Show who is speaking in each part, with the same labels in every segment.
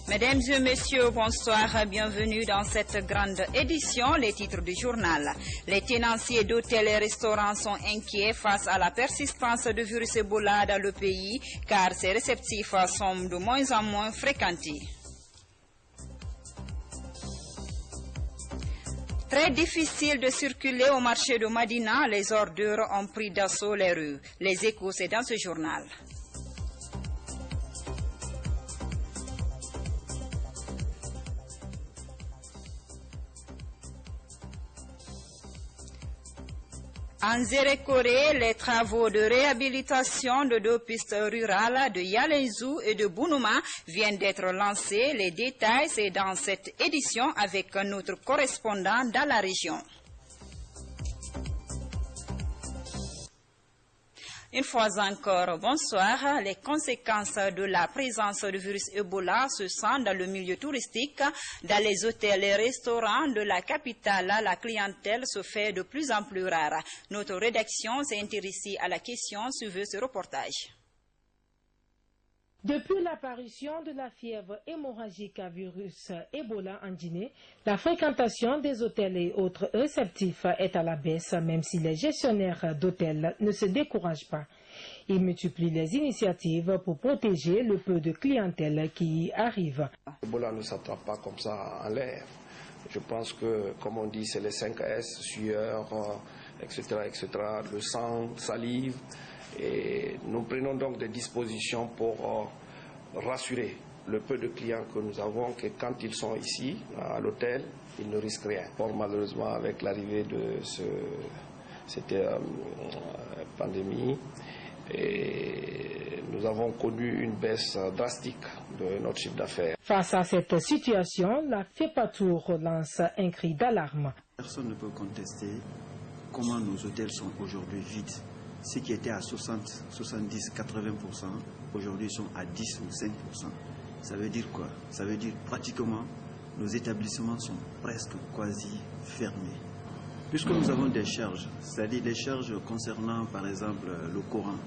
Speaker 1: Mesdames et messieurs, bonsoir, bienvenue dans cette grande édition. Les titres du journal. Les tenanciers d'hôtels et restaurants sont inquiets face à la persistance du virus Ebola dans le pays, car ces réceptifs sont de moins en moins fréquentés. Très difficile de circuler au marché de Madina, les ordures ont pris d'assaut les rues. Les échos, c'est dans ce journal. En Zérékoré, les travaux de réhabilitation de deux pistes rurales de Yalézou et de Bounouma viennent d'être lancés. Les détails, c'est dans cette édition avec notre correspondant dans la région. Une fois encore, bonsoir. Les conséquences de la présence du virus Ebola se sentent dans le milieu touristique, dans les hôtels et restaurants de la capitale. La clientèle se fait de plus en plus rare. Notre rédaction s'est intéressée à la question. Suivez ce reportage.
Speaker 2: Depuis l'apparition de la fièvre hémorragique à virus Ebola en Guinée, la fréquentation des hôtels et autres réceptifs est à la baisse, même si les gestionnaires d'hôtels ne se découragent pas. Ils multiplient les initiatives pour protéger le peu de clientèle qui y arrive.
Speaker 3: Ebola ne s'attrape pas comme ça en l'air. Je pense que, comme on dit, c'est les 5 S, sueur, etc., le sang, salive. Et nous prenons donc des dispositions pour rassurer le peu de clients que nous avons, que quand ils sont ici, à l'hôtel, ils ne risquent rien. Or, malheureusement, avec l'arrivée de cette pandémie, et nous avons connu une baisse drastique de notre chiffre d'affaires.
Speaker 2: Face à cette situation, la FEPATOUR lance un cri d'alarme.
Speaker 4: Personne ne peut contester comment nos hôtels sont aujourd'hui vides. Ceux qui étaient à 60, 70, 80%, aujourd'hui sont à 10 ou 5%. Ça veut dire quoi? Ça veut dire pratiquement nos établissements sont presque quasi fermés. Puisque nous avons des charges, c'est-à-dire des charges concernant par exemple le Coran,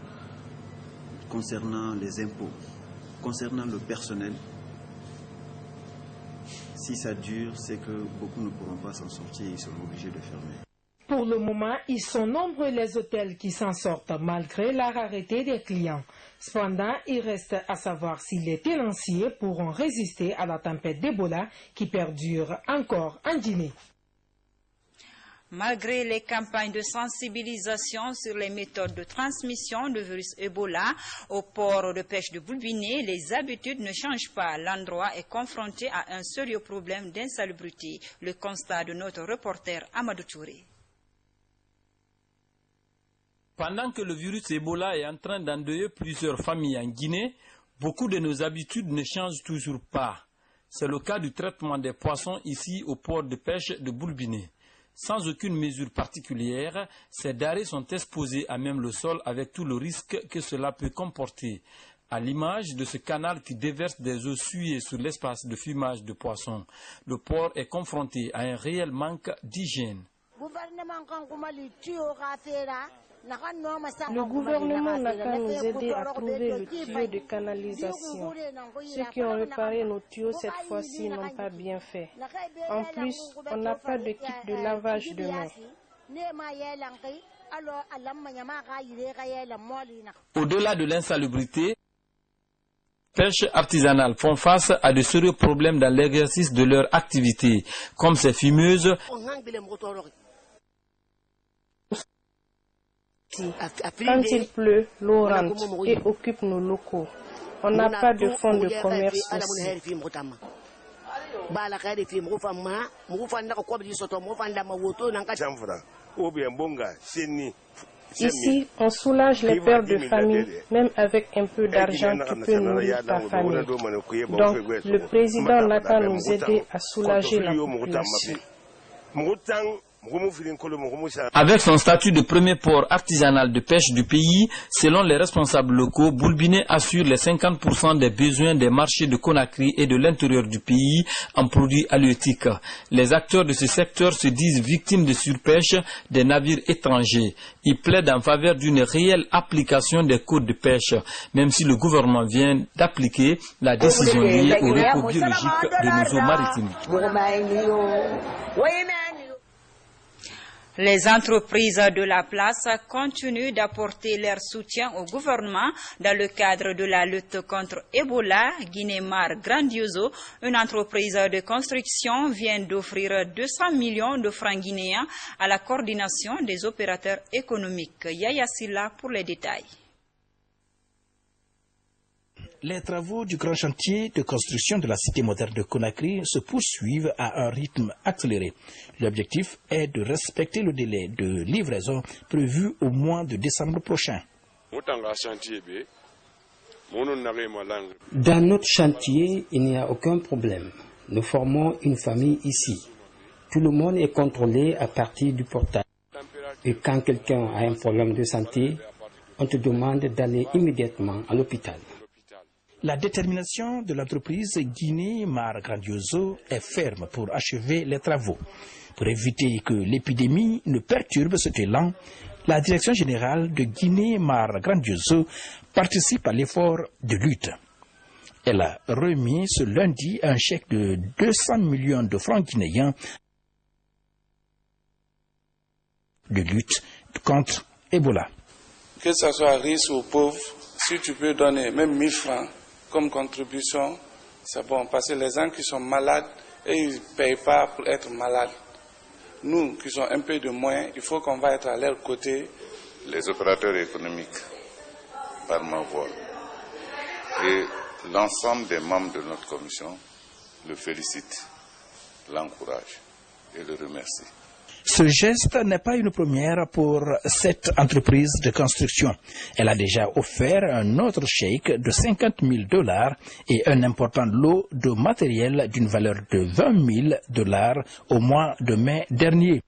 Speaker 4: concernant les impôts, concernant le personnel, si ça dure, c'est que beaucoup ne pourront pas s'en sortir et ils seront obligés de fermer.
Speaker 2: Pour le moment, ils sont nombreux les hôtels qui s'en sortent malgré la rareté des clients. Cependant, il reste à savoir si les tenanciers pourront résister à la tempête d'Ebola qui perdure encore en Guinée.
Speaker 1: Malgré les campagnes de sensibilisation sur les méthodes de transmission du virus Ebola au port de pêche de Boulbiné, les habitudes ne changent pas. L'endroit est confronté à un sérieux problème d'insalubrité. Le constat de notre reporter Amadou Touré.
Speaker 5: Pendant que le virus Ebola est en train d'endeuiller plusieurs familles en Guinée, beaucoup de nos habitudes ne changent toujours pas. C'est le cas du traitement des poissons ici au port de pêche de Boulbiné. Sans aucune mesure particulière, ces darés sont exposés à même le sol avec tout le risque que cela peut comporter. À l'image de ce canal qui déverse des eaux souillées sur l'espace de fumage de poissons, le port est confronté à un réel manque d'hygiène.
Speaker 6: Le gouvernement n'a qu'à nous aider à trouver le tuyau de canalisation. Ceux qui ont réparé nos tuyaux cette fois-ci n'ont pas bien fait. En plus, on n'a pas de kit de lavage de mains.
Speaker 5: Au-delà de l'insalubrité, les pêches artisanales font face à de sérieux problèmes dans l'exercice de leur activité, comme ces fumeuses.
Speaker 6: Quand il pleut, l'eau rentre et occupe nos locaux. On n'a pas de fonds de commerce aussi. Ici, on soulage les pères de famille, même avec un peu d'argent qui peut nourrir ta famille. Donc, le président n'a qu'à nous aider à soulager la population.
Speaker 5: Avec son statut de premier port artisanal de pêche du pays, selon les responsables locaux, Boulbiné assure les 50% des besoins des marchés de Conakry et de l'intérieur du pays en produits halieutiques. Les acteurs de ce secteur se disent victimes de surpêche des navires étrangers. Ils plaident en faveur d'une réelle application des codes de pêche, même si le gouvernement vient d'appliquer la décision liée au repos biologique de nos eaux maritimes.
Speaker 1: Les entreprises de la place continuent d'apporter leur soutien au gouvernement dans le cadre de la lutte contre Ebola. Guinémar Grandioso, une entreprise de construction, vient d'offrir 200 millions de francs guinéens à la coordination des opérateurs économiques. Yaya Silla pour les détails.
Speaker 7: Les travaux du grand chantier de construction de la cité moderne de Conakry se poursuivent à un rythme accéléré. L'objectif est de respecter le délai de livraison prévu au mois de décembre prochain.
Speaker 8: Dans notre chantier, il n'y a aucun problème. Nous formons une famille ici. Tout le monde est contrôlé à partir du portail. Et quand quelqu'un a un problème de santé, on te demande d'aller immédiatement à l'hôpital.
Speaker 7: La détermination de l'entreprise Guinémar Grandioso est ferme pour achever les travaux. Pour éviter que l'épidémie ne perturbe cet élan, la direction générale de Guinémar Grandioso participe à l'effort de lutte. Elle a remis ce lundi un chèque de 200 millions de francs guinéens de lutte contre Ebola.
Speaker 9: Que ce soit riche ou pauvre, si tu peux donner même 1000 francs comme contribution, c'est bon, parce que les gens qui sont malades, et ils ne payent pas pour être malades. Nous, qui sommes un peu de moins, il faut qu'on va être à leur côté.
Speaker 10: Les opérateurs économiques, par ma voix, et l'ensemble des membres de notre commission le félicitent, l'encouragent et le remercient.
Speaker 7: Ce geste n'est pas une première pour cette entreprise de construction. Elle a déjà offert un autre chèque de $50,000 et un important lot de matériel d'une valeur de $20,000 au mois de mai dernier.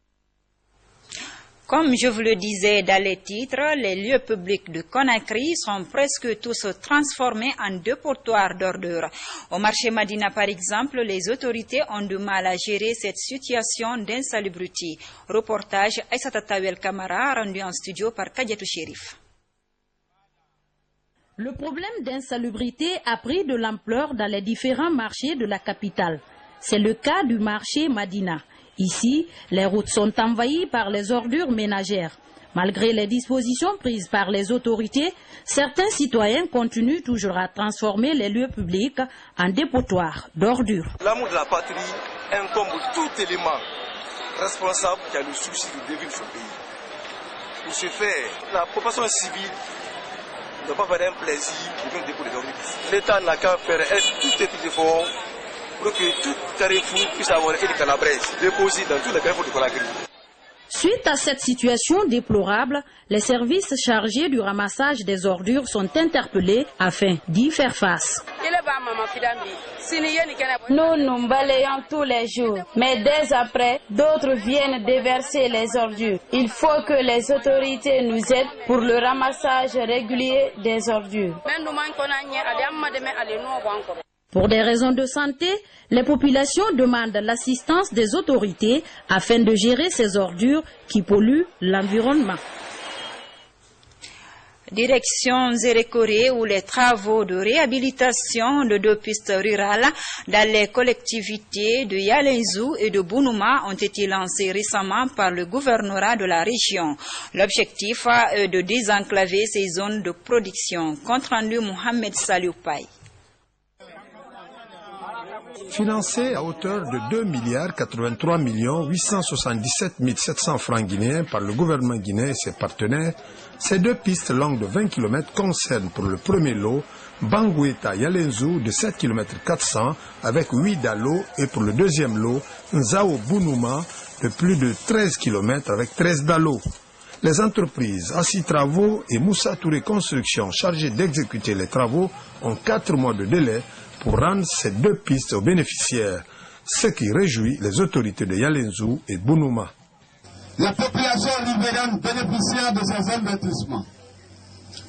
Speaker 1: Comme je vous le disais dans les titres, les lieux publics de Conakry sont presque tous transformés en dépotoirs d'ordures. Au marché Madina, par exemple, les autorités ont du mal à gérer cette situation d'insalubrité. Reportage Aïssata Tawel Kamara, rendu en studio par Kadiatou Chérif.
Speaker 11: Le problème d'insalubrité a pris de l'ampleur dans les différents marchés de la capitale. C'est le cas du marché Madina. Ici, les routes sont envahies par les ordures ménagères. Malgré les dispositions prises par les autorités, certains citoyens continuent toujours à transformer les lieux publics en dépotoirs d'ordures.
Speaker 12: L'amour de la patrie incombe tout élément responsable qui a le souci de développer ce pays. Pour ce faire, la population civile ne doit pas faire un plaisir de venir déposer des ordures. L'État n'a qu'à faire tous les petits efforts pour que tout Carrefour puisse avoir une calabresse déposée dans tous les carrefours de Conakry.
Speaker 11: Suite à cette situation déplorable, les services chargés du ramassage des ordures sont interpellés afin d'y faire face.
Speaker 13: Nous balayons tous les jours, mais dès après, d'autres viennent déverser les ordures. Il faut que les autorités nous aident pour le ramassage régulier des ordures.
Speaker 11: Pour des raisons de santé, les populations demandent l'assistance des autorités afin de gérer ces ordures qui polluent l'environnement.
Speaker 1: Direction Zérékoré, où les travaux de réhabilitation de 2 pistes rurales dans les collectivités de Yalézou et de Bounouma ont été lancés récemment par le gouvernorat de la région. L'objectif est de désenclaver ces zones de production. Compte rendu Mohamed Salioupaï.
Speaker 14: Financé à hauteur de 2,83 877 700 francs guinéens par le gouvernement guinéen et ses partenaires, ces 2 pistes longues de 20 km concernent pour le premier lot Bangoueta-Yalenzou de 7 km 400 avec 8 dallos et pour le deuxième lot Nzao-Bounouma de plus de 13 km avec 13 dallos. Les entreprises Assi Travaux et Moussa Touré Construction chargées d'exécuter les travaux ont 4 mois de délai pour rendre ces 2 pistes aux bénéficiaires, ce qui réjouit les autorités de Yalézou et Bounouma.
Speaker 15: les populations libériennes bénéficiaires de ces investissements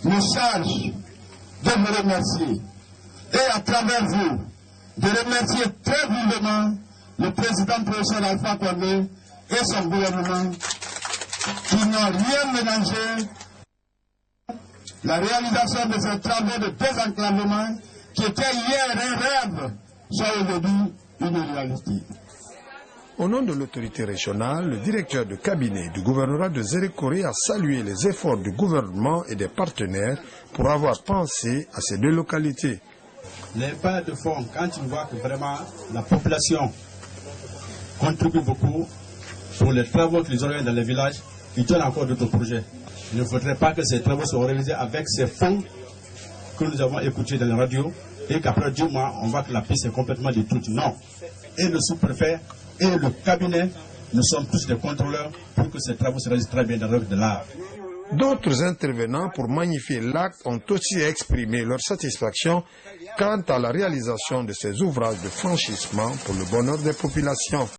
Speaker 15: me charge de vous remercier et à travers vous de remercier très vivement le président professeur Alpha Condé et son gouvernement qui n'ont rien ménagé la réalisation de ces travaux de désenclavement qui étaient hier un rêve soit aujourd'hui une réalité.
Speaker 14: Au nom de l'autorité régionale, le directeur de cabinet du gouvernorat de Zérékoré a salué les efforts du gouvernement et des partenaires pour avoir pensé à ces deux localités.
Speaker 16: Les bailleurs de fonds, quand ils voient que vraiment la population contribue beaucoup pour les travaux qu'ils organisent dans les villages, ils donnent encore d'autres projets. Il ne faudrait pas que ces travaux soient réalisés avec ces fonds que nous avons écoutés dans les radios et qu'après 2 mois, on voit que la piste est complètement détruite. Non. Et le sous-préfet et le cabinet, nous sommes tous des contrôleurs pour que ces travaux se réalisent très bien dans l'œuvre de l'art.
Speaker 14: D'autres intervenants pour magnifier l'acte ont aussi exprimé leur satisfaction quant à la réalisation de ces ouvrages de franchissement pour le bonheur des populations.